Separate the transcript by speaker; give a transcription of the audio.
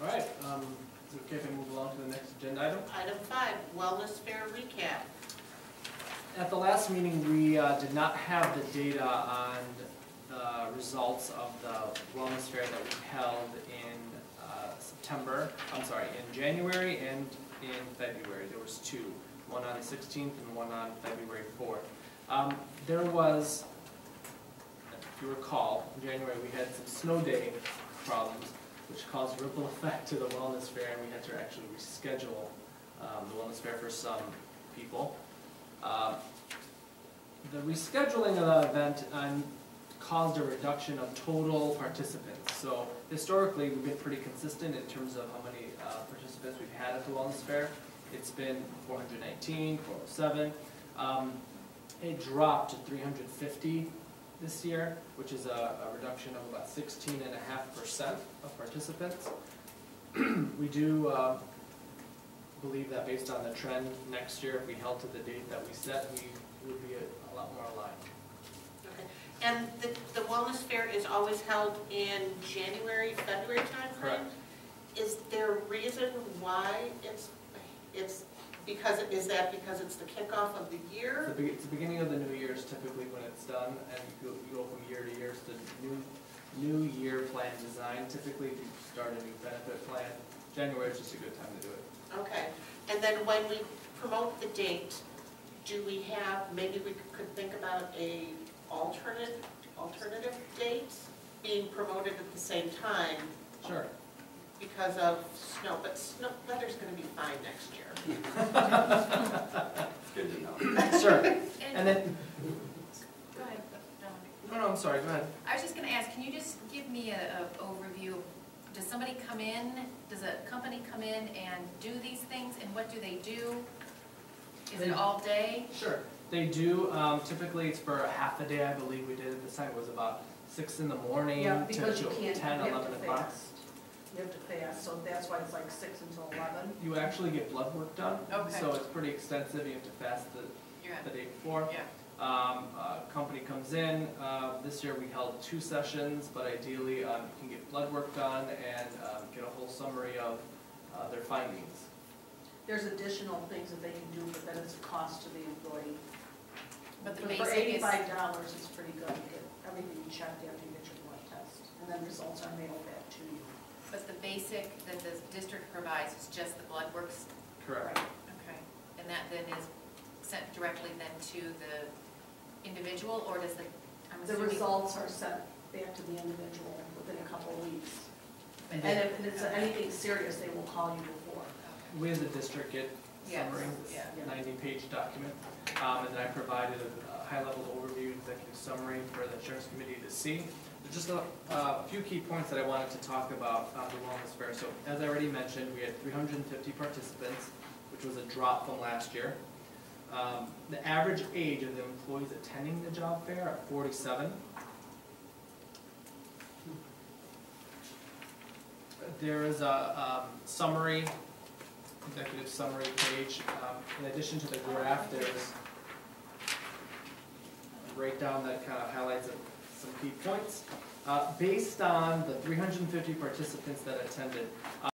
Speaker 1: All right, is it okay if I move along to the next agenda item?
Speaker 2: Item 5, Wellness Fair recap.
Speaker 1: At the last meeting, we did not have the data on the results of the wellness fair that we held in in January and in February. There was two, one on the 16th and one on February 4th. There was, if you recall, in January we had some snow day problems, which caused a ripple effect to the wellness fair, and we had to actually reschedule the wellness fair for some people. The rescheduling of the event caused a reduction of total participants. So historically, we've been pretty consistent in terms of how many participants we've had at the wellness fair. It's been 419, 407. It dropped to 350 this year, which is a reduction of about 16.5% of participants. We do believe that based on the trend next year, if we held to the date that we set, we would be a lot more aligned.
Speaker 2: Okay. And the wellness fair is always held in January, February timeframe?
Speaker 1: Correct.
Speaker 2: Is there a reason why it's because is that because it's the kickoff of the year?
Speaker 1: It's the beginning of the new year is typically when it's done, and you go from year to year. So the new year plan design, typically you start a new benefit plan. January is just a good time to do it.
Speaker 2: Okay. And then when we promote the date, do we have, maybe we could think about a alternative date being promoted at the same time?
Speaker 1: Sure.
Speaker 2: Because of snow, but weather's going to be fine next year.
Speaker 3: It's good to know.
Speaker 1: Sure. And then,
Speaker 4: Go ahead.
Speaker 1: no, I'm sorry, go ahead.
Speaker 4: I was just going to ask, can you just give me an overview? Does somebody come in, does a company come in and do these things, and what do they do? Is it all day?
Speaker 1: Sure. They do, typically it's for a half a day, I believe we did at this time. It was about 6 in the morning
Speaker 5: Yeah,
Speaker 1: to
Speaker 5: because you can't,
Speaker 1: 10,
Speaker 5: you have
Speaker 1: 11
Speaker 5: to
Speaker 1: o'clock.
Speaker 5: fast. You have to fast, so that's why it's like 6 until 11.
Speaker 1: You actually get blood work done,
Speaker 4: Okay.
Speaker 1: so it's pretty extensive. You have to fast the day before.
Speaker 4: Yeah.
Speaker 1: A company comes in. This year we held 2 sessions, but ideally you can get blood work done and get a whole summary of their findings.
Speaker 5: There's additional things that they can do, but then it's a cost to the employee.
Speaker 4: But the
Speaker 5: For
Speaker 4: basic is,
Speaker 5: $85, it's pretty good to get everything checked after you get your blood test. And then results are mailed back to you.
Speaker 4: but the basic that the district provides is just the blood works?
Speaker 1: Correct.
Speaker 4: Okay. And that then is sent directly then to the individual, or does I'm
Speaker 5: The
Speaker 4: assuming?
Speaker 5: results are sent back to the individual within a couple of weeks.
Speaker 4: And
Speaker 5: And if it's anything serious, they will call you before.
Speaker 4: Okay.
Speaker 1: We as a district get
Speaker 4: Yes,
Speaker 1: summary,
Speaker 4: yeah.
Speaker 1: 90-page document, and then I provided a high-level overview, executive summary for the insurance committee to see. There's just a few key points that I wanted to talk about on the wellness fair. So as I already mentioned, we had 350 participants, which was a drop from last year. The average age of the employees attending the job fair are 47. There is a summary, executive summary page. In addition to the graph, there's a breakdown that kind of highlights some key points. Based on the 350 participants that attended,